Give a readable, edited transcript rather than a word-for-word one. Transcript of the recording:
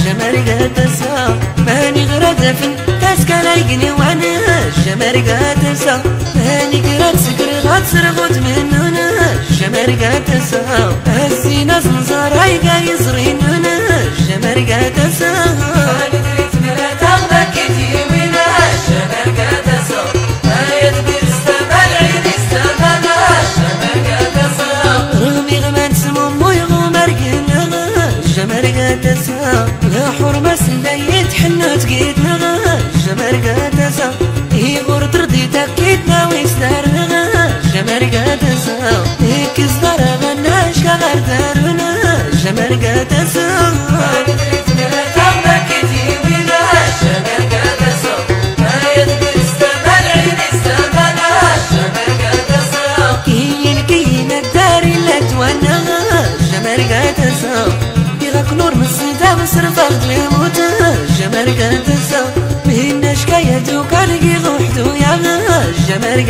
جمرقة تسا ماني غرد فن تسكا لايقني وانا جمرقة تسا ماني قرد سكر غاد سرغوت مننا جمرقة تسا السينا زنزار هايقا يزرين هنا جمرقة تسا لا حرمة سلايت حنا تقيدنا جمرقة تسا يغور تردي تاكيدنا ويستارنا جمرقة تسا هيك صدر غناش كغير دارنا جمرقة تسا نور مصدى مصرف أغلي موتا جمرقة تسا مهناش كايدو كارقي غوحدو يا جمرقة